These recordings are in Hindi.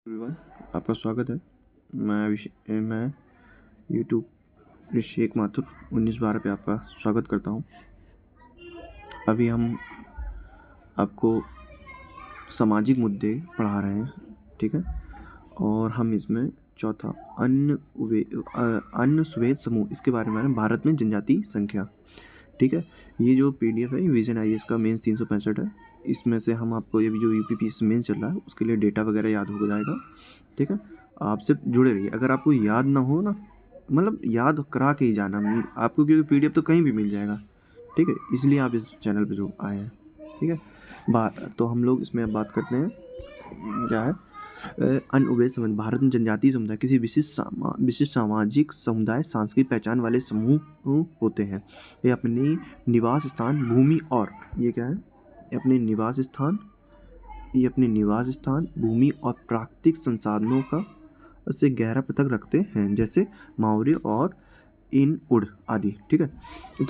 एवरीवन, आपका स्वागत है। मैं यूट्यूब अभिषेक माथुर 19/12 पे आपका स्वागत करता हूँ। अभी हम आपको सामाजिक मुद्दे पढ़ा रहे हैं, ठीक है। और हम इसमें चौथा अन्य सुवेद समूह, इसके बारे में भारत में जनजाति संख्या, ठीक है। ये जो PDF है विजन IAS का मेंस 365 है। इसमें से हम आपको ये भी जो UPPSC मेंस चल रहा है उसके लिए डेटा वगैरह याद हो जाएगा, ठीक है। आप सिर्फ जुड़े रहिए। अगर आपको याद ना हो ना, मतलब याद करा के ही जाना आपको, क्योंकि PDF तो कहीं भी मिल जाएगा, ठीक है। इसलिए आप इस चैनल पे जो आए हैं, ठीक है। तो हम लोग इसमें अब बात करते हैं क्या है अन्य उभय संबंध। भारत में जनजातीय समुदाय किसी विशिष्ट सामाजिक समुदाय सांस्कृतिक पहचान वाले समूह होते हैं। ये अपने निवास स्थान, भूमि और ये क्या है, ये अपने निवास स्थान, भूमि और प्राकृतिक संसाधनों का से गहरा पृथक रखते हैं, जैसे माओरी और इनउड आदि, ठीक है। तो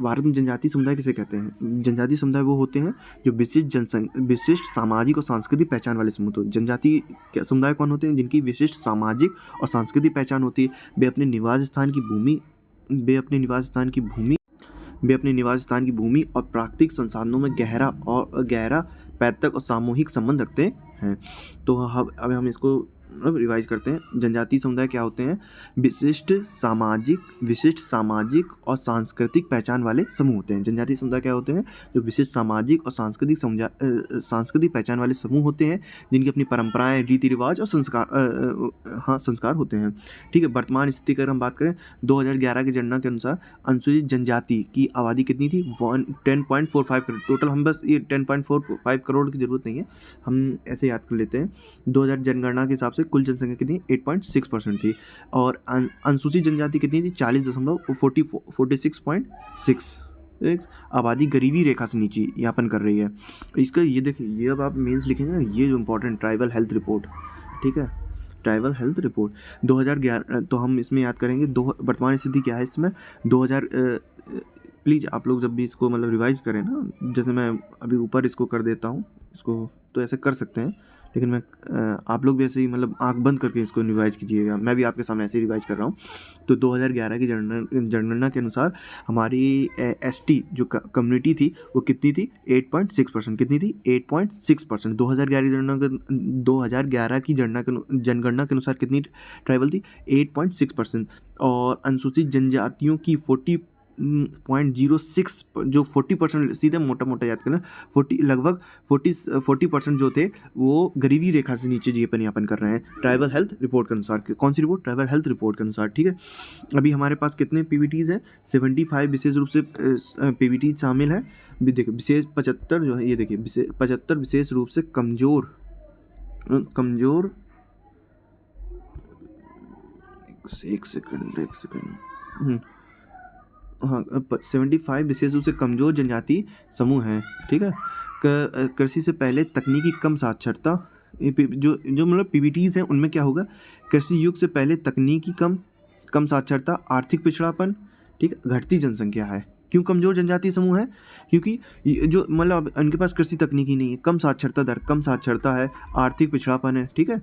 भारत में जनजातीय समुदाय किसे कहते हैं? जनजातीय समुदाय वो होते हैं जो विशिष्ट सामाजिक और सांस्कृतिक पहचान वाले समूह। तो जनजातीय समुदाय कौन होते हैं? जिनकी विशिष्ट सामाजिक और सांस्कृतिक पहचान होती है। वे अपने निवास स्थान की भूमि और प्राकृतिक संसाधनों में गहरा पैतृक और सामूहिक संबंध रखते हैं। तो अब हम इसको रिवाइज करते हैं। जनजातीय समुदाय क्या होते हैं? विशिष्ट सामाजिक और सांस्कृतिक पहचान वाले समूह होते हैं। जनजातीय समुदाय क्या होते हैं? जो विशिष्ट सामाजिक और सांस्कृतिक पहचान वाले समूह होते हैं, जिनकी अपनी परंपराएं, रीति रिवाज और संस्कार होते हैं, ठीक है। वर्तमान स्थिति की अगर हम बात करें, 2011 की जनगणना के अनुसार अनुसूचित जनजाति की आबादी कितनी थी? 10.45 करोड़ टोटल। हम बस ये 10.45 करोड़ की जरूरत नहीं है, हम ऐसे याद कर लेते हैं। 2000 जनगणना के हिसाब से कुल जनसंख्या कितनी? 8.6% थी। और अनुसूचित जनजाति कितनी थी? 46.6। आबादी गरीबी रेखा से नीचे यापन कर रही है। इसका ये देखिए, ये अब आप मेंस लिखेंगे ना, ये जो इम्पोर्टेंट ट्राइबल हेल्थ रिपोर्ट, ठीक है, ट्राइबल हेल्थ रिपोर्ट 2011। तो हम इसमें याद करेंगे वर्तमान स्थिति क्या है इसमें 2000। प्लीज़ आप लोग जब भी इसको मतलब रिवाइज करें ना, जैसे मैं अभी ऊपर इसको कर देता हूँ, इसको तो ऐसे कर सकते हैं, लेकिन मैं आप लोग भी ऐसे ही मतलब आंख बंद करके इसको रिवाइज कीजिएगा। मैं भी आपके सामने ऐसे ही रिवाइज कर रहा हूँ। तो 2011 की जनगणना के अनुसार हमारी ST जो कम्युनिटी थी वो कितनी थी? 8.6%। कितनी थी? 8.6%। 2011 की जनगणना के अनुसार कितनी ट्राइबल थी? 8.6%। और अनुसूचित जनजातियों की 40.06 जो 40%, सीधे मोटा याद करना, 40% जो थे वो गरीबी रेखा से नीचे जीवन यापन कर रहे हैं, ट्राइबल हेल्थ रिपोर्ट के अनुसार। कौन सी रिपोर्ट? ट्राइबल हेल्थ रिपोर्ट के अनुसार, ठीक है। अभी हमारे पास कितने PBTs हैं? 75 विशेष रूप से PBT शामिल है। देखिए विशेष 75 जो है, ये देखिए 75 विशेष रूप से कमजोर एक सेकंड हाँ 75 विशेष रूप से कमजोर जनजाति समूह हैं, ठीक है। कृषि से पहले तकनीकी कम साक्षरता, जो मतलब PBTs हैं उनमें क्या होगा? कृषि युग से पहले तकनीकी कम साक्षरता, आर्थिक पिछड़ापन, ठीक है, घटती जनसंख्या है। क्यों कमजोर जनजातीय समूह है? क्योंकि जो मतलब उनके पास कृषि तकनीकी नहीं है, कम साक्षरता है, आर्थिक पिछड़ापन है, ठीक है।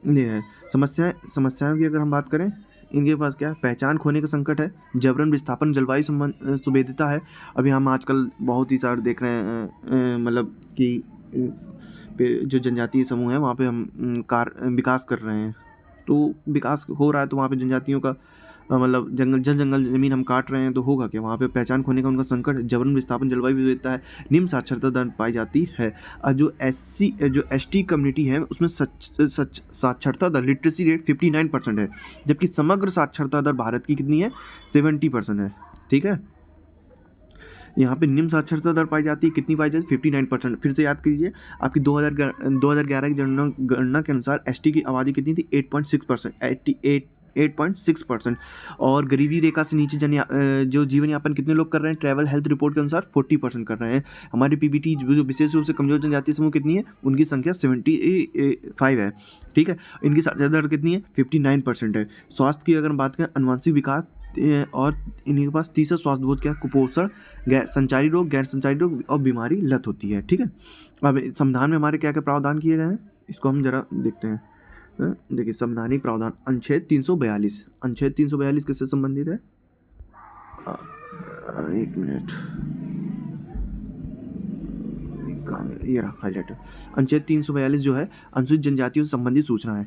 ये है समस्याओं की अगर हम बात करें, इनके पास क्या है? पहचान खोने का संकट है, जबरन विस्थापन, जलवायु संवेदीता है। अभी हम आजकल बहुत ही सारे देख रहे हैं मतलब कि जो जनजातीय समूह है वहाँ पे हम विकास कर रहे हैं। तो विकास हो रहा है तो वहाँ पे जनजातियों का मतलब जंगल ज़मीन हम काट रहे हैं, तो होगा क्या? वहाँ पे पहचान खोने का उनका संकट, जबरन विस्थापन, जलवायु विविधता है, निम्न साक्षरता दर पाई जाती है। जो ST कम्युनिटी है उसमें साक्षरता दर, लिटरेसी रेट 59% है, जबकि समग्र साक्षरता दर भारत की कितनी है? 70% है, ठीक है। यहाँ पे निम्न साक्षरता दर पाई जाती है, कितनी पाई जाती है? 59%। फिर से याद कीजिए, आपकी 2011 की जनगणना के अनुसार ST की आबादी कितनी थी? 8.6%। और गरीबी रेखा से नीचे जो जीवन यापन कितने लोग कर रहे हैं? ट्रैवल हेल्थ रिपोर्ट के अनुसार 40% कर रहे हैं। हमारी PBT जो विशेष रूप से कमजोर जनजातीय समूह कितनी है? उनकी संख्या 75 है, ठीक है। इनकी साक्षरता दर कितनी है? 59% है। स्वास्थ्य की अगर बात करें, अनुवांशिक विकास और इन्हीं के पास तीसरा स्वास्थ्य बोध क्या? कुपोषण, गैर संचारी रोग और बीमारी लत होती है, ठीक है। अब संविधान में हमारे क्या क्या प्रावधान किए गए हैं? इसको हम जरा देखते हैं। देखिए संवैधानिक प्रावधान अनुच्छेद 342, अनुच्छेद 342 किससे संबंधित है? एक मिनट, ये रहा हाईलाइटर। अनुच्छेद 342 जो है अनुसूचित जनजातियों से संबंधित सूचना है।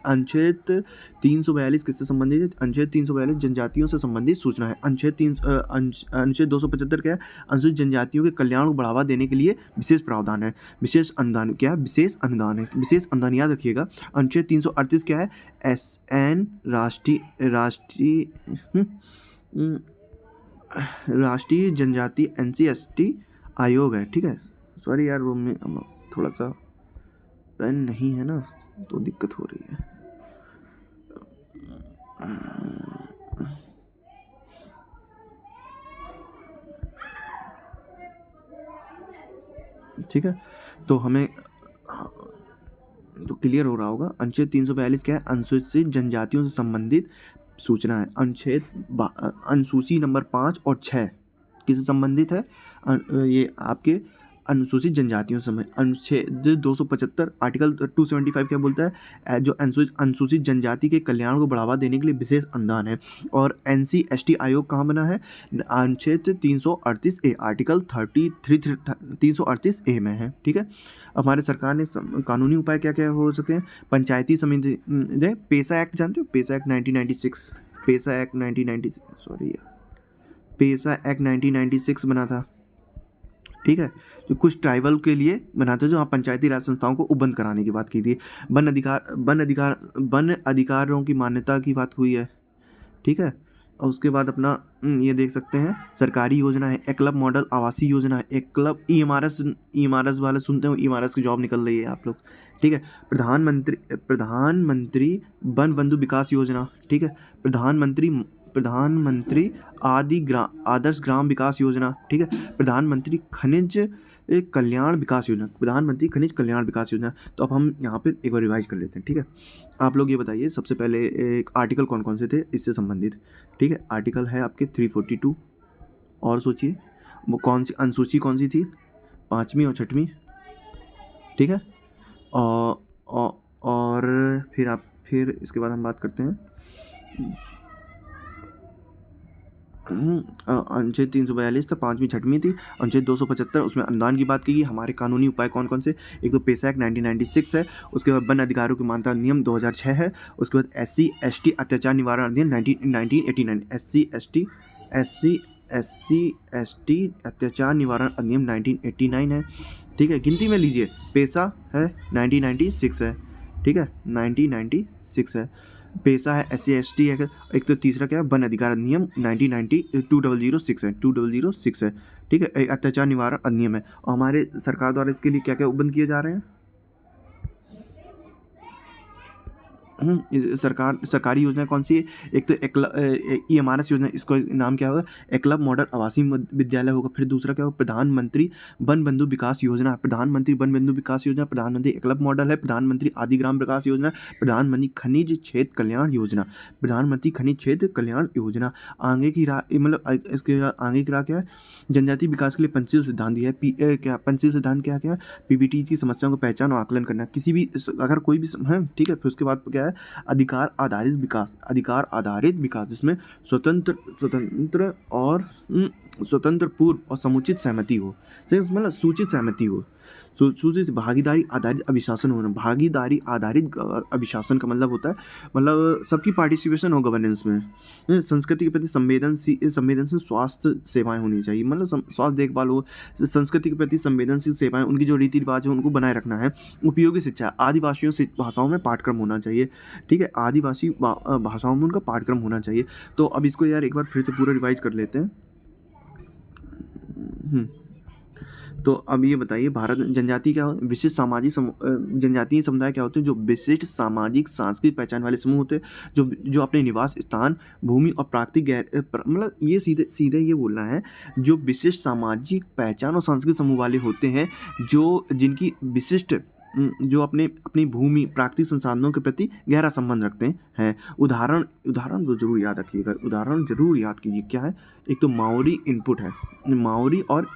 अनुच्छेद 342 किससे संबंधित है? अनुच्छेद 342 जनजातियों से संबंधित सूचना है। अनुच्छेद 275 क्या है? अनुसूचित जनजातियों के कल्याण को बढ़ावा देने के लिए विशेष प्रावधान है, विशेष अनुदान। क्या है? विशेष अनुदान है, विशेष अनुदान याद रखिएगा। अनुच्छेद 338 क्या है? राष्ट्रीय जनजाति NC/ST आयोग है, ठीक है। सॉरी यार, वो में थोड़ा सा पेन नहीं है ना, तो दिक्कत हो रही है। ठीक है, तो हमें तो क्लियर हो रहा होगा। अनुच्छेद 342 क्या है? अनुसूचित जनजातियों से संबंधित सूचना है। अनुसूची नंबर 5 और 6 किससे संबंधित है? ये आपके अनुसूचित जनजातियों से। अनुच्छेद 275 आर्टिकल 275 क्या बोलता है? जो अनुसूचित जनजाति के कल्याण को बढ़ावा देने के लिए विशेष अनुदान है। और NC/ST आयोग कहाँ बना है? अनुच्छेद 338A आर्टिकल 338A में है, ठीक है। हमारे सरकार ने कानूनी उपाय क्या क्या हो सके? पंचायती समिति, पेसा एक्ट जानते हो? पेसा एक्ट 1996, पेसा एक्ट 1996 बना था, ठीक है। जो कुछ ट्राइबल के लिए बनाते, जो आप पंचायती राज संस्थाओं को उपबंध कराने की बात की थी। वन अधिकारों की मान्यता की बात हुई है, ठीक है। और उसके बाद अपना ये देख सकते हैं सरकारी योजना है, एकलव मॉडल आवासीय योजना है, एकलव EMRS वाले सुनते हो, EMRS की जॉब निकल रही है आप लोग, ठीक है। प्रधानमंत्री वन बंधु विकास योजना, ठीक है। प्रधानमंत्री आदर्श ग्राम विकास योजना, ठीक है। प्रधानमंत्री खनिज कल्याण विकास योजना, प्रधानमंत्री खनिज कल्याण विकास योजना। तो अब हम यहाँ पे एक बार रिवाइज कर लेते हैं, ठीक है। आप लोग ये बताइए सबसे पहले एक आर्टिकल कौन कौन से थे इससे संबंधित, ठीक है। आर्टिकल है आपके 342, और सोचिए वो कौन सी अनुसूची कौन सी थी? 5वीं और 6वीं, ठीक है। और फिर इसके बाद हम बात करते हैं अनुच्छेद 342 था, 5वीं 6वीं थी। अनुच्छेद 275 उसमें अनुदान की बात की गई। हमारे कानूनी उपाय कौन कौन से? एक तो पेसा एक्ट 1996 है, उसके बाद वन अधिकारों की मान्यता नियम 2006 है, उसके बाद SC/ST अत्याचार निवारण अधिनियम 1989, SC/ST अत्याचार निवारण अधिनियम 1989 है, ठीक है। गिनती में लीजिए, पेसा है 1996 है, ठीक है, 1996 है। पेशा है, SC/ST है। एक तो तीसरा क्या है? वन अधिकार अधिनियम 2006 है, 2006 है, ठीक है। एक अत्याचार निवारण अधिनियम है। और हमारे सरकार द्वारा इसके लिए क्या क्या उपबंध किए जा रहे हैं? सरकारी योजना कौन सी है? एक तो EMRS योजना, इसको नाम क्या होगा? एकलव मॉडल आवासीय विद्यालय होगा। फिर दूसरा क्या होगा? प्रधानमंत्री वन बंधु विकास योजना, प्रधानमंत्री वन बंधु विकास योजना, प्रधानमंत्री एकलव मॉडल है, प्रधानमंत्री आदि ग्राम विकास योजना, प्रधानमंत्री खनिज क्षेत्र कल्याण योजना, प्रधानमंत्री खनिज क्षेत्र कल्याण योजना। आगे की मतलब इसके आगे की राह क्या है? जनजाति विकास के लिए पंचशील सिद्धांत दिया है। क्या पंचशील सिद्धांत क्या क्या? PBT की समस्याओं को पहचान और आकलन करना, किसी भी अगर कोई भी है, ठीक है। फिर उसके बाद क्या है? अधिकार आधारित विकास, जिसमें स्वतंत्र पूर्व और समुचित सहमति हो, मतलब सूचित सहमति हो, सूचित भागीदारी आधारित अभिशासन होना। भागीदारी आधारित अभिशासन का मतलब होता है, मतलब सबकी पार्टिसिपेशन हो गवर्नेंस में। संस्कृति के प्रति संवेदनशील स्वास्थ्य सेवाएं होनी चाहिए, मतलब स्वास्थ्य देखभाल हो। संस्कृति के प्रति संवेदनशील सेवाएं, उनकी जो रीति रिवाज है उनको बनाए रखना है। उपयोगी शिक्षा, आदिवासियों से भाषाओं में पाठ्यक्रम होना चाहिए, ठीक है। आदिवासी भाषाओं में उनका पाठ्यक्रम होना चाहिए। तो अब इसको यार एक बार फिर से पूरा रिवाइज कर लेते हैं। तो अब ये बताइए, भारत में जनजाति क्या हो? विशिष्ट सामाजिक जनजातीय समुदाय क्या होते हैं? जो विशिष्ट सामाजिक सांस्कृतिक पहचान वाले समूह होते हैं, जो अपने निवास स्थान, भूमि और प्राकृतिक मतलब ये सीधे ये बोलना है, जो विशिष्ट सामाजिक पहचान और सांस्कृतिक समूह वाले होते हैं, जिनकी विशिष्ट जो अपनी भूमि प्राकृतिक संसाधनों के प्रति गहरा संबंध रखते हैं। उदाहरण को जरूर याद रखिएगा, उदाहरण जरूर याद कीजिए। क्या है? एक तो माओरी इनपुट है, माओरी और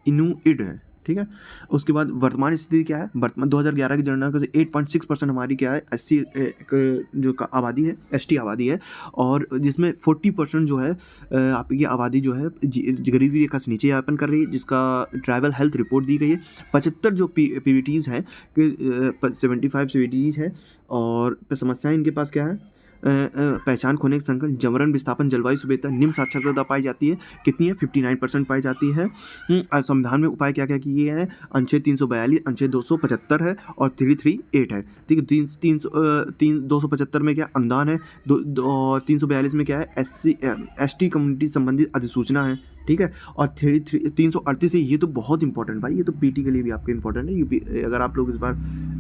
इनुइट है, ठीक है। उसके बाद वर्तमान स्थिति क्या है, वर्तमान 2011 की जनगणना से 8.6% हमारी क्या है, एस सी जो आबादी है, ST आबादी है, और जिसमें 40% जो है आपकी आबादी जो है गरीबी रेखा से नीचे यापन कर रही है, जिसका ट्राइबल हेल्थ रिपोर्ट दी गई है। 75 जो PVTs हैं, 75 CVTs है, और समस्याएं इनके पास क्या है, पहचान खोने के संकट, जबरन विस्थापन, जलवायु सुभेदता, निम्न साक्षरता पाई जाती है, कितनी है, 59% पाई जाती है। संविधान में उपाय क्या क्या किए हैं, अनुच्छेद 342, अनुच्छेद 275 है, और 338 है, ठीक है। 275 में क्या अनुदान है, 342 में क्या है, ST कम्युनिटी संबंधित अधिसूचना है, ठीक है। और 338 है, ये तो बहुत इंपॉर्टेंट भाई, ये तो PT के लिए भी आपके इंपॉर्टेंट है। अगर आप लोग इस बार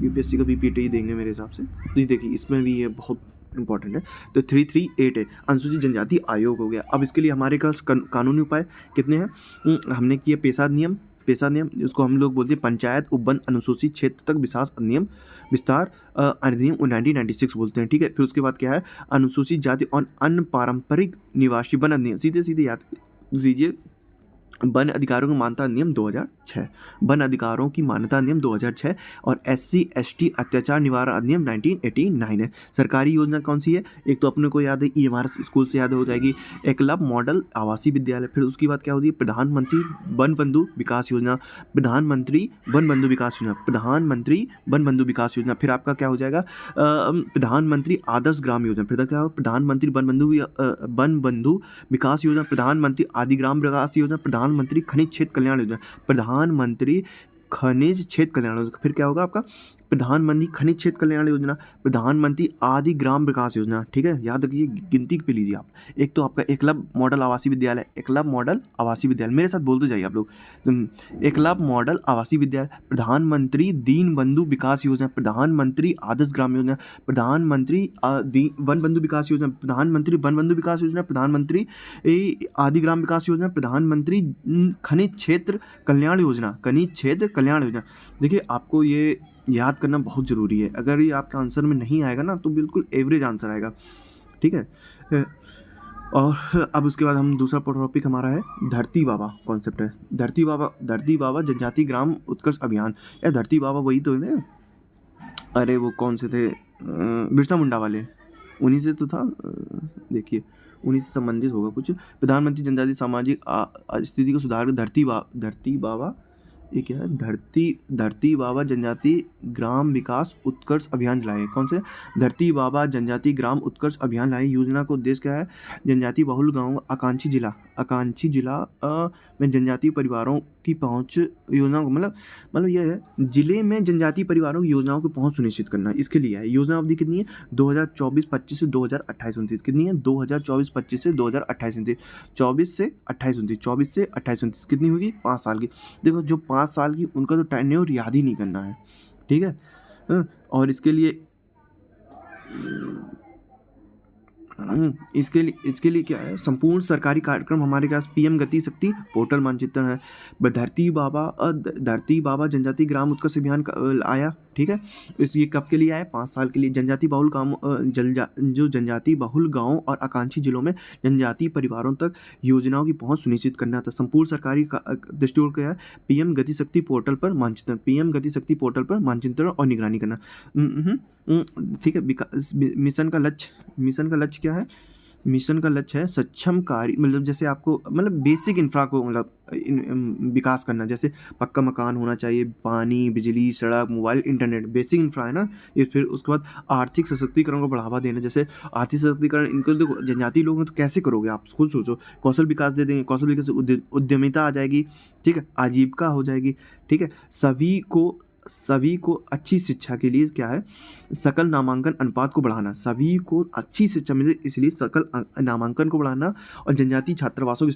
UPSC का भी PT देंगे मेरे हिसाब से, तो ये देखिए इसमें भी ये बहुत इंपॉर्टेंट है। तो 338 है, अनुसूचित जनजाति आयोग हो गया। अब इसके लिए हमारे पास कानूनी उपाय कितने हैं, हमने किए पेशा नियम, इसको हम लोग बोलते हैं पंचायत उपवन अनुसूचित क्षेत्र तक विस्तार अधिनियम 1996 बोलते हैं, ठीक है। फिर उसके बाद क्या है, अनुसूचित जाति और अन्य पारंपरिक निवासी वन अधिनियम, सीधे सीधे याद कीजिए, वन अधिकारों की मान्यता नियम 2006, वन अधिकारों की मान्यता नियम 2006, और SC ST अत्याचार निवारण अधिनियम 1989 है। सरकारी योजना कौन सी है, एक तो अपने को याद है, EMRS स्कूल से याद हो जाएगी, एकलव्य मॉडल आवासीय विद्यालय। फिर उसकी बात क्या होती है, प्रधानमंत्री वन बंधु विकास योजना, प्रधानमंत्री वन बंधु विकास योजना, प्रधानमंत्री वन बंधु विकास योजना। फिर आपका क्या हो जाएगा, प्रधानमंत्री आदर्श ग्राम योजना, फिर क्या हो, प्रधानमंत्री वन बंधु विकास योजना, प्रधानमंत्री आदि ग्राम विकास योजना, प्रधानमंत्री खनिज क्षेत्र कल्याण योजना, प्रधानमंत्री खनिज क्षेत्र कल्याण योजना। फिर क्या होगा आपका, प्रधानमंत्री खनिज क्षेत्र कल्याण योजना, प्रधानमंत्री आदि ग्राम विकास योजना, ठीक है। याद रखिए, गिनती पे लीजिए आप। एक तो आपका एकलव्य मॉडल आवासीय विद्यालय, एकलव्य मॉडल आवासीय विद्यालय, मेरे साथ बोलते जाइए आप लोग, एकलव्य मॉडल आवासीय विद्यालय, प्रधानमंत्री दीन बंधु विकास योजना, प्रधानमंत्री आदर्श ग्राम योजना, प्रधानमंत्री वन बंधु विकास योजना, प्रधानमंत्री वन बंधु विकास योजना, प्रधानमंत्री आदि ग्राम विकास योजना, प्रधानमंत्री खनिज क्षेत्र कल्याण योजना, देखिए आपको ये याद करना बहुत ज़रूरी है। अगर ये आपका आंसर में नहीं आएगा ना, तो बिल्कुल एवरेज आंसर आएगा, ठीक है। और अब उसके बाद हम दूसरा टॉपिक हमारा है धरती बाबा कॉन्सेप्ट है। धरती बाबा जनजाति ग्राम उत्कर्ष अभियान, या धरती बाबा वही तो है, अरे वो कौन से थे, बिरसा मुंडा वाले, उन्हीं से तो था, देखिए उन्हीं से संबंधित होगा कुछ। प्रधानमंत्री जनजाति सामाजिक स्थिति को सुधार, धरती बाबा, ये क्या है, धरती बाबा जनजाति ग्राम विकास उत्कर्ष अभियान लाए। कौन से, धरती बाबा जनजाति ग्राम उत्कर्ष अभियान लाए। योजना का उद्देश्य क्या है, जनजाति बहुल गांव आकांक्षी जिला में जनजातीय परिवारों की पहुंच योजना को, मतलब यह है, जिले में जनजातीय परिवारों की योजनाओं की पहुंच सुनिश्चित करना, इसके लिए है। योजना अवधि कितनी है, 2024-25 से 2028-29, कितनी है, 2024-25 से 2028-29, 24 से 28-29 कितनी होगी, 5 साल की। देखो जो 5 साल की, उनका तो टेन्योर याद ही नहीं करना है, ठीक है। और इसके लिए क्या है, संपूर्ण सरकारी कार्यक्रम हमारे पास PM गति शक्ति पोर्टल मानचित्रण है। धरती बाबा जनजाति ग्राम उत्कर्ष अभियान आया, ठीक है। ये कब के लिए आया, 5 साल के लिए। जनजाति बहुल गाँव और आकांक्षी जिलों में जनजातीय परिवारों तक योजनाओं की पहुंच सुनिश्चित करना था। संपूर्ण सरकारी दृष्टिकोण क्या है, PM गति शक्ति पोर्टल पर मानचित्रण और निगरानी करना, ठीक है। मिशन का लक्ष्य क्या है, मिशन का लक्ष्य है सक्षम कार्य, मतलब जैसे आपको, मतलब बेसिक इंफ्रा को, विकास करना, जैसे पक्का मकान होना चाहिए, पानी, बिजली, सड़क, मोबाइल, इंटरनेट, बेसिक इंफ्रा है ना ये। फिर उसके बाद आर्थिक सशक्तिकरण को बढ़ावा देना, जैसे आर्थिक सशक्तिकरण, इनको देखो जनजाति लोग हैं तो कैसे करोगे आप, खुद सोचो। कौशल विकास दे देंगे, कौशल विकास से उद्यमिता आ जाएगी, ठीक है, आजीविका हो जाएगी, ठीक है। सभी को अच्छी शिक्षा के लिए क्या है, सकल नामांकन अनुपात को बढ़ाना, सभी को अच्छी शिक्षा मिले इसलिए सकल नामांकन को बढ़ाना, और जनजातीय छात्रावासों की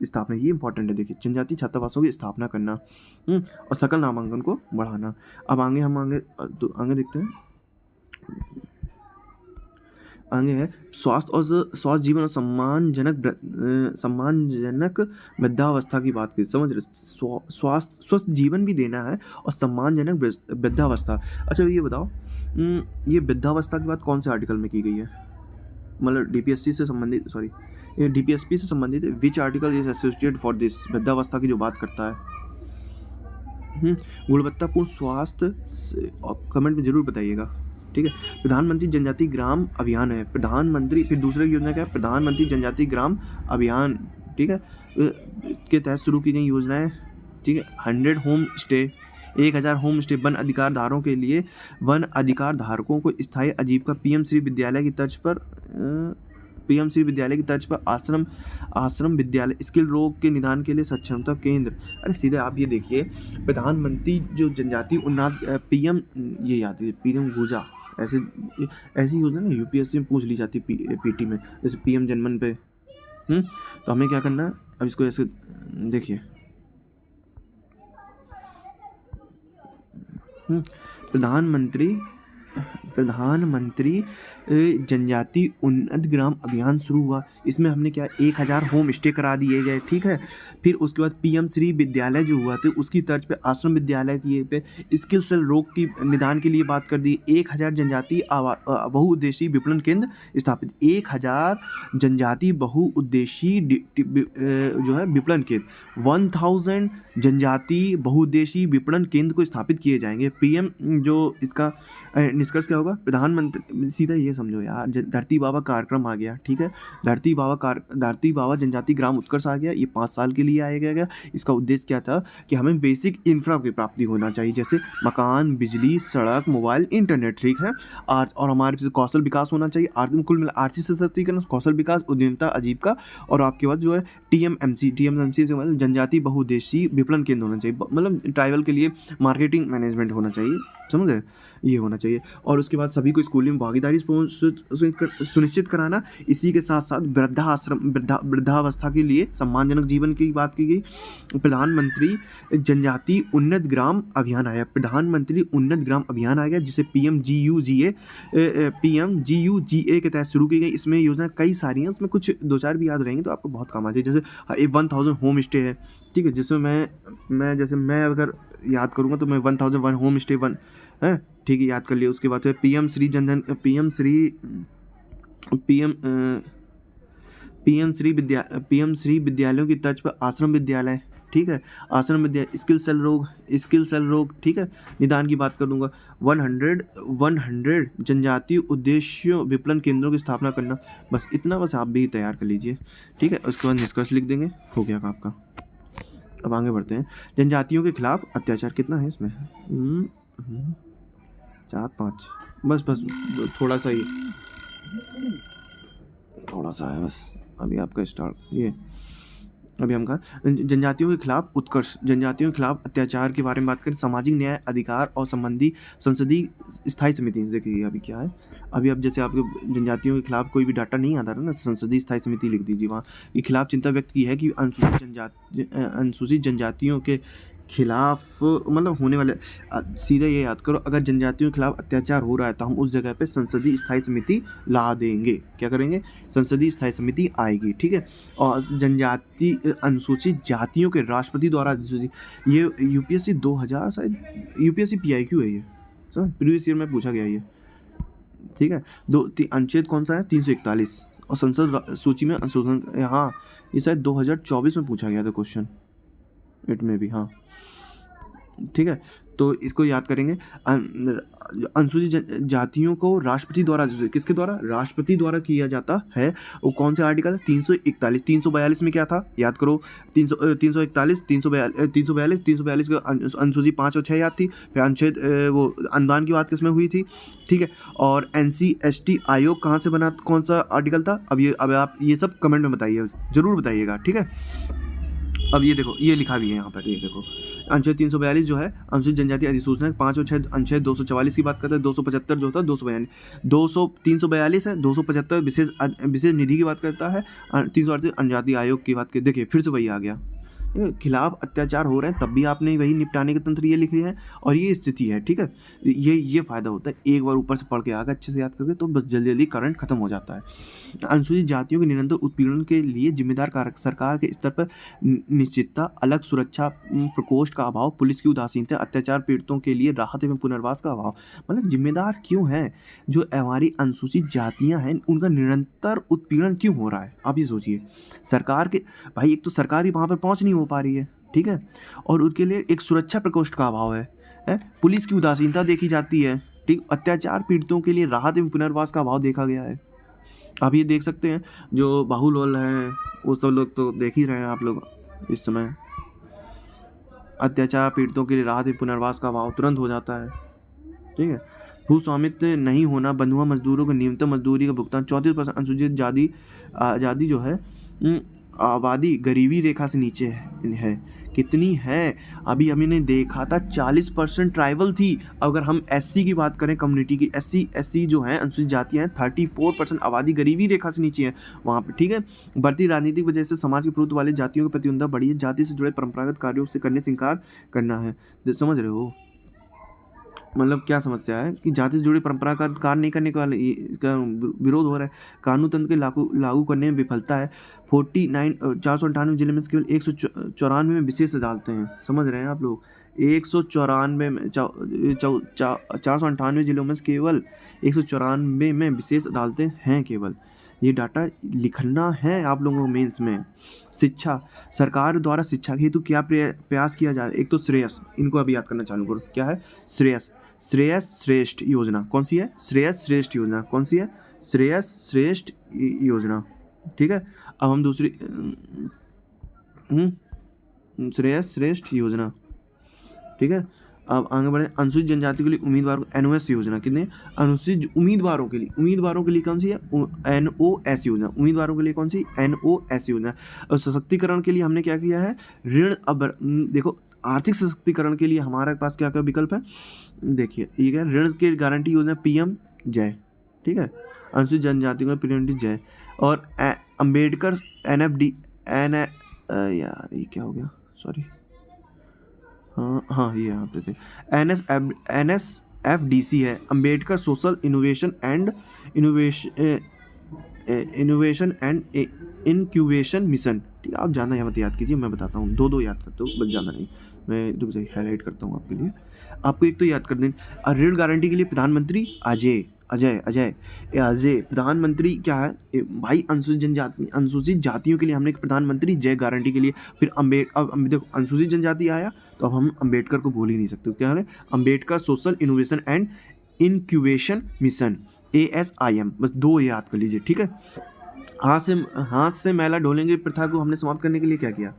स्थापना, ये इंपॉर्टेंट है। देखिए जनजातीय छात्रावासों की स्थापना करना, और सकल नामांकन को बढ़ाना। अब आगे देखते हैं, आगे है स्वास्थ्य जीवन और सम्मानजनक वृद्धावस्था की बात की, समझ रहे, स्वस्थ जीवन भी देना है और सम्मानजनक वृद्धावस्था। अच्छा ये बताओ, ये वृद्धावस्था की बात कौन से आर्टिकल में की गई है, मतलब DPSP से संबंधित है, which article is associated for this, वृद्धावस्था की जो बात करता है, गुणवत्तापूर्ण स्वास्थ्य और कमेंट में ज़रूर बताइएगा, ठीक है। प्रधानमंत्री जनजाति ग्राम अभियान है, प्रधानमंत्री, फिर दूसरा योजना क्या है, प्रधानमंत्री जनजाति ग्राम अभियान, ठीक है, के तहत शुरू की गई योजनाएं, ठीक है। 100 home stay, 1000 home stay one अधिकार धारकों के लिए, वन अधिकार धारकों को स्थायी आजीविका, पीएम श्री विद्यालय की तर्ज पर आश्रम विद्यालय, स्किल रोग के निदान के लिए सक्षमता केंद्र। अरे सीधे आप ये देखिए, प्रधानमंत्री जो जनजाति उन्नत, पीएम, ये याद है, पीएम गुजा, ऐसी योजना ना यूपीएससी में पूछ ली जाती पीटी में, जैसे पीएम जनमन पे। तो हमें क्या करना है, अब इसको ऐसे देखिए, प्रधानमंत्री जनजाति उन्नत ग्राम अभियान शुरू हुआ। इसमें हमने क्या, 1000 होम स्टे करा दिए गए, ठीक है। फिर उसके बाद पीएम श्री विद्यालय जो हुआ था उसकी तर्ज पे आश्रम विद्यालय की पे स्किल सेल रोग की निदान के लिए बात कर दी। 1000 जनजाति बहुउद्देशीय विपणन केंद्र स्थापित, 1000 जनजाति बहुउद्देशीय जो है विपणन केंद्र, 1000 जनजाति बहुउद्देशीय विपणन केंद्र को स्थापित किए जाएंगे। पीएम जो इसका निष्कर्ष क्या होगा, प्रधानमंत्री, सीधा ये समझो यार, धरती बाबा कार्यक्रम आ गया, ठीक है। धरती बाबा जनजाति ग्राम उत्कर्ष आ गया, ये 5 साल के लिए आया गया। इसका उद्देश्य क्या था कि हमें बेसिक इंफ्रा की प्राप्ति होना चाहिए, जैसे मकान, बिजली, सड़क, मोबाइल, इंटरनेट, ठीक है। और हमारे कौशल विकास होना चाहिए, कुल मिला आर्थिक सशक्तिकरण, कौशल विकास, उद्यमिता, आजीविका, और आपके पास जो है टीएमएमसी से मतलब जनजाति बहुउद्देशीय विपणन केंद्र होना चाहिए, मतलब ट्राइबल के लिए मार्केटिंग मैनेजमेंट होना चाहिए, समझ गए, ये होना चाहिए। और उसके बाद सभी को स्कूलिंग में भागीदारी सुनिश्चित कराना। इसी के साथ साथ वृद्धावस्था के लिए सम्मानजनक जीवन की बात की गई। प्रधानमंत्री जनजाति उन्नत ग्राम अभियान आया, प्रधानमंत्री उन्नत ग्राम अभियान आ गया, जिसे पीएमजीयूजीए के तहत शुरू की गई। इसमें योजना कई सारी हैं, उसमें कुछ 2-4 भी याद रहेंगे तो आपको बहुत काम आ जाए। जैसे 1000 होम स्टे है, ठीक है, जिसमें मैं अगर याद करूँगा तो मैं 1001 होम स्टे वन है, ठीक है, याद कर लिया। उसके बाद है पीएम श्री विद्यालयों की तर्ज पर आश्रम विद्यालय, ठीक है, आश्रम विद्यालय, स्किल सेल रोग, ठीक है, निदान की बात करूँगा। 100 जनजातीय उद्देश्यों विपणन केंद्रों की स्थापना करना। बस इतना, बस आप भी तैयार कर लीजिए, ठीक है। उसके बाद निष्कर्ष लिख देंगे, हो गया आपका। अब आगे बढ़ते हैं। जनजातियों के खिलाफ अत्याचार कितना है इसमें, 4-5, बस थोड़ा सा है बस। अभी आपका स्टार्ट ये, अभी हम कहा जनजातियों के खिलाफ उत्कर्ष, जनजातियों के खिलाफ अत्याचार के बारे में बात करें। सामाजिक न्याय, अधिकार और संबंधी संसदीय स्थायी समिति, देखिए अभी क्या है, अभी अब जैसे आपके जनजातियों के खिलाफ कोई भी डाटा नहीं आता ना, संसदीय स्थायी समिति लिख दीजिए वहाँ। के खिलाफ चिंता व्यक्त की है कि अनुसूचित जनजातियों के खिलाफ मतलब होने वाले, सीधा ये याद करो, अगर जनजातियों के खिलाफ अत्याचार हो रहा है तो हम उस जगह पे संसदीय स्थायी समिति ला देंगे। क्या करेंगे, संसदीय स्थायी समिति आएगी, ठीक है। और जनजाति अनुसूचित जातियों के राष्ट्रपति द्वारा, ये यूपीएससी 2000 शायद, यूपीएससी PIQ है ये, प्रीवियस ईयर में पूछा गया ये, ठीक है। अनुच्छेद कौन सा है, 341, और संसद सूची में संशोधन, हाँ ये शायद 2024 में पूछा गया था क्वेश्चन, इट में भी, हाँ, ठीक है। तो इसको याद करेंगे। अनुसूचित जातियों को राष्ट्रपति द्वारा, किसके द्वारा, राष्ट्रपति द्वारा किया जाता है। वो कौन से आर्टिकल, 341, 342 में क्या था, याद करो, 341, 342 का अनुसूची 5 और 6 याद थी। फिर अनुच्छेद वो अनुदान की बात किसमें हुई थी, ठीक है। और NC/ST आयोग कहाँ से बना, कौन सा आर्टिकल था। अब आप ये सब कमेंट में बताइए, जरूर बताइएगा, ठीक है। अब ये देखो, ये लिखा भी है यहाँ पर, ये देखो, अनुच्छेद 342 जो है अनुसूचित जनजाति अधिसूचना 5 और 6, अनुच्छेद 244 की बात करता है, 275 जो होता है 342 है, 275 विशेष निधि की बात करता है, 338 जनजाति आयोग की बात कर, देखिए फिर से वही आ गया। खिलाफ अत्याचार हो रहे हैं तब भी आपने वही निपटाने के तंत्र ये लिखे हैं, और ये स्थिति है, ठीक है। ये फ़ायदा होता है, एक बार ऊपर से पढ़ के आगे अच्छे से याद करके तो बस जल्दी जल्दी करंट खत्म हो जाता है। अनुसूचित जातियों के निरंतर उत्पीड़न के लिए जिम्मेदार कारक, सरकार के स्तर पर निश्चितता, अलग सुरक्षा प्रकोष्ठ का अभाव, पुलिस की उदासीनता, अत्याचार पीड़ितों के लिए राहत एवं पुनर्वास का अभाव। मतलब जिम्मेदार क्यों है, जो हमारी अनुसूचित जातियाँ हैं उनका निरंतर उत्पीड़न क्यों हो रहा है, आप ये सोचिए। सरकार के भाई, एक तो सरकार ही वहाँ पर पहुँच नहीं हो पा रही है, ठीक है। और उसके लिए एक सुरक्षा प्रकोष्ठ का अभाव है, पुलिस की उदासीनता देखी जाती है, ठीक। अत्याचार पीड़ितों के लिए राहत एवं पुनर्वास का अभाव देखा गया है। आप ये देख सकते हैं, जो बाहुलोल हैं वो सब लोग तो देख ही रहे हैं आप लोग इस समय। अत्याचार पीड़ितों के लिए राहत एवं पुनर्वास का अभाव तुरंत हो जाता है, ठीक है। भू स्वामित्व नहीं होना, बंधुआ मजदूरों को न्यूनतम मजदूरी का भुगतान, 34% अनुसूचित आबादी जो है, आबादी गरीबी रेखा से नीचे है। कितनी है? अभी हमने देखा था 40% ट्राइबल थी। अगर हम एससी की बात करें, कम्युनिटी की, एससी जो है अनुसूचित जातियाँ हैं, 34% आबादी गरीबी रेखा से नीचे है वहाँ पे, ठीक है। बढ़ती राजनीतिक वजह से समाज के प्रभुत्व वाले जातियों की प्रतियोगिता बढ़ी है। जाति से जुड़े परंपरागत कार्यों से करने से इंकार करना है। समझ रहे हो? मतलब क्या समस्या है कि जाति से जुड़ी परंपरा का कार्य नहीं करने का इसका विरोध हो रहा है। कानून तंत्र के लागू करने में विफलता है। 498 जिले में केवल 194 में विशेष अदालतें हैं। समझ रहे हैं आप लोग? 194 में 498 जिलों में केवल 194 में विशेष अदालतें हैं केवल। ये डाटा लिखना है आप लोगों को मेंस में। शिक्षा, सरकार द्वारा शिक्षा के हेतु क्या प्रयास किया जाए? एक तो श्रेयस, इनको अभी याद करना चालू करो। क्या है? श्रेयस। श्रेयस श्रेष्ठ योजना कौन सी है? श्रेयस श्रेष्ठ योजना कौन सी है? श्रेयस श्रेष्ठ योजना, ठीक है। अब हम दूसरी श्रेयस श्रेष्ठ योजना, ठीक है। अब आगे बढ़े। अनुसूचित जनजाति के लिए उम्मीदवारों को एनओएस योजना, कितने? अनुसूचित उम्मीदवारों के लिए कौन सी है? एनओएस योजना। उम्मीदवारों के लिए कौन सी? एनओएस योजना। और सशक्तिकरण के लिए हमने क्या किया है? ऋण। अब देखो, आर्थिक सशक्तिकरण के लिए हमारे पास क्या क्या विकल्प है? देखिए, ये क्या? ऋण की गारंटी योजना, पीएम जय, ठीक है। अनुसूचित जनजातियों का पीएम जय। और अम्बेडकर एनएफडी यार ये क्या हो गया, सॉरी, हाँ ये यहाँ पे थे। NSFDC है, Ambedkar social innovation and incubation mission, ठीक है। आप ज़्यादा यहाँ मत याद कीजिए, मैं बताता हूँ, दो याद करते हो, बस ज़्यादा नहीं। मैं रुक जाइए, हाईलाइट करता हूँ आपके लिए। आपको एक तो याद कर दें, ऋण गारंटी के लिए प्रधानमंत्री अजय प्रधानमंत्री क्या है भाई? अनुसूचित जातियों के लिए हमने प्रधानमंत्री जय गारंटी के लिए। फिर अब देखो, अनुसूचित जनजाति आया तो अब हम अम्बेडकर को भूल ही नहीं सकते। क्या है? Ambedkar social innovation and incubation mission, ASIM। बस दो याद कर लीजिए, ठीक है। हाथ से मैला ढोने की प्रथा को हमने समाप्त करने के लिए क्या किया?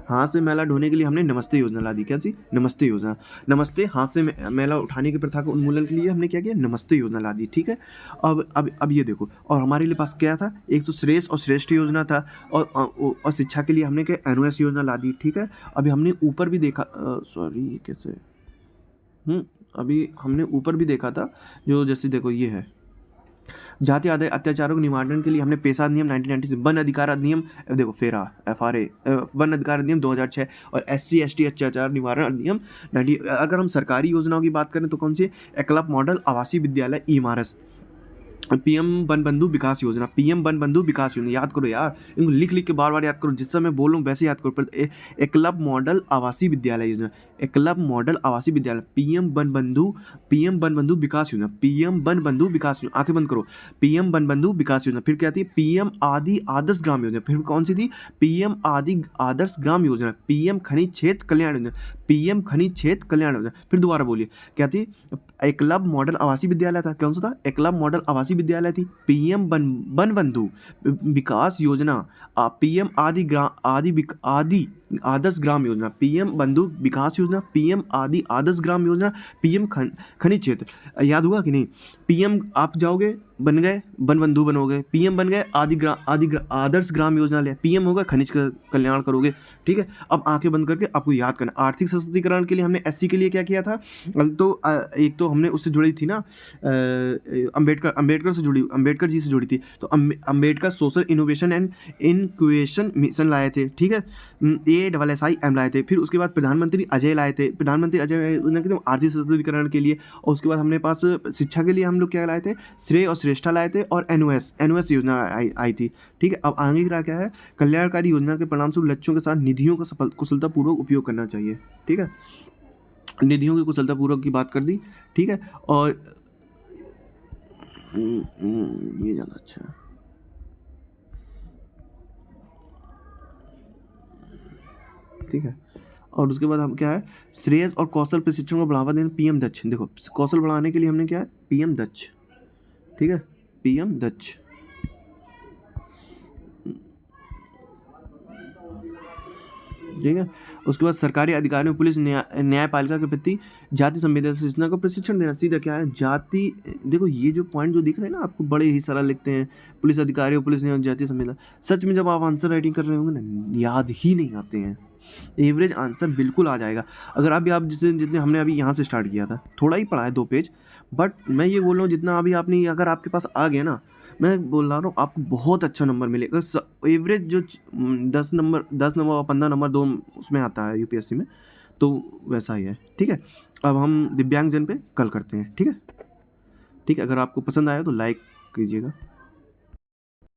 हाथ से मैला ढोने के लिए हमने नमस्ते योजना ला दी। क्या चीज? नमस्ते योजना। नमस्ते, हाथ से मैला उठाने की प्रथा को उन्मूलन के लिए हमने क्या किया? नमस्ते योजना ला दी, ठीक है। अब ये देखो, और हमारे लिए पास क्या था? एक तो श्रेष्ठ और श्रेष्ठ योजना था, और शिक्षा के लिए हमने क्या? एनओएस योजना ला दी, ठीक है। अभी हमने ऊपर भी देखा, सॉरी कैसे, अभी हमने ऊपर भी देखा था, जो जैसे देखो ये है, जाति आधारित अत्याचारों के निवारण के लिए हमने पेशा अधिनियम 1996, वन अधिकार अधिनियम, देखो फेरा FRA, वन अधिकार अधिनियम 2006, और SC/ST अत्याचार निवारण अधिनियम 90। अगर हम सरकारी योजनाओं की बात करें तो कौन सी? एकलव्य मॉडल आवासीय विद्यालय इमारत, PM वन बंधु विकास योजना, PM वन बंधु विकास योजना। याद करो यार, इनको लिख के बार याद करो, जिस समय बोल रहा हूँ वैसे याद करो। पर एकलव्य मॉडल आवासीय विद्यालय योजना, एकलव्य मॉडल आवासीय विद्यालय, PM वन बंधु विकास योजना, PM वन बंधु विकास योजना। आंखें बंद करो, PM वन बंधु विकास योजना। फिर क्या थी? PM आदि आदर्श ग्राम योजना। फिर कौन सी थी? PM आदि आदर्श ग्राम योजना, PM खनिज क्षेत्र कल्याण योजना, PM खनिज क्षेत्र कल्याण योजना। फिर दोबारा बोलिए, क्या थी? एकलव्य मॉडल आवासीय विद्यालय था। कौन सा था? एकलव्य मॉडल आवासीय विद्यालय थी। PM वन बंधु विकास योजना, PM आदि आदर्श ग्राम योजना, PM बंधु विकास योजना, PM आदि आदर्श ग्राम योजना, PM खनिज क्षेत्र। याद हुआ कि नहीं? PM आप जाओगे, बन गए वन बंधु बनोगे, PM बन गए आदर्श ग्राम योजना ले, PM होगा खनिज कल्याण करोगे, ठीक है। अब आंखें बंद करके आपको याद करना। आर्थिक सशक्तिकरण के लिए हमने SC के लिए क्या किया था? तो एक तो हमने उससे जुड़ी थी ना, अम्बेडकर जी से जुड़ी थी, तो Ambedkar social innovation and incubation mission लाए थे, ठीक है। ASSIM लाए थे। फिर उसके बाद प्रधानमंत्री अजय लाए थे, आर्थिक सशक्तिकरण के लिए। और उसके बाद हमने पास शिक्षा के लिए हम लोग क्या लाए थे? श्रेय और श्रेष्ठा लाए थे, और NOS योजना आई थी, ठीक है। अब आगे क्या है? कल्याणकारी योजना के परिणामस्वरूप लक्ष्यों के साथ निधियों का कुशलतापूर्वक उपयोग करना चाहिए, ठीक है। निधियों की कुशलतापूर्वक की बात कर दी, ठीक है। और ये ज़्यादा अच्छा है, ठीक है। और उसके बाद हम क्या है, श्रेयस और कौशल प्रशिक्षण को बढ़ावा देना, पीएम दक्ष। देखो कौशल बढ़ाने के लिए हमने क्या है, पीएम दक्ष, ठीक है, पीएम दक्ष। ठीक है, उसके बाद सरकारी अधिकारियों, पुलिस, न्यायपालिका के प्रति जाति संवेदना सूचना को प्रशिक्षण देना। सीधा क्या है, जाति, देखो ये जो पॉइंट जो दिख रहे हैं ना आपको, बड़े ही सरल लिखते हैं, पुलिस अधिकारियों, पुलिस न्याय, जाति संवेदना। सच में जब आप आंसर राइटिंग कर रहे होंगे ना, याद ही नहीं आते हैं। एवरेज आंसर बिल्कुल आ जाएगा अगर अभी आप जितने हमने अभी यहाँ से स्टार्ट किया था, थोड़ा ही पढ़ा है 2 पेज, बट मैं ये बोल रहा हूँ जितना अभी आपने, अगर आपके पास आ गया ना, मैं बोल रहा हूँ आपको बहुत अच्छा नंबर मिलेगा। एवरेज जो 10 नंबर और 15 नंबर दो उसमें आता है यूपीएससी में, तो वैसा ही है। ठीक है, अब हम दिव्यांगजन पे कल करते हैं। ठीक है, ठीक है, अगर आपको पसंद आया तो लाइक कीजिएगा।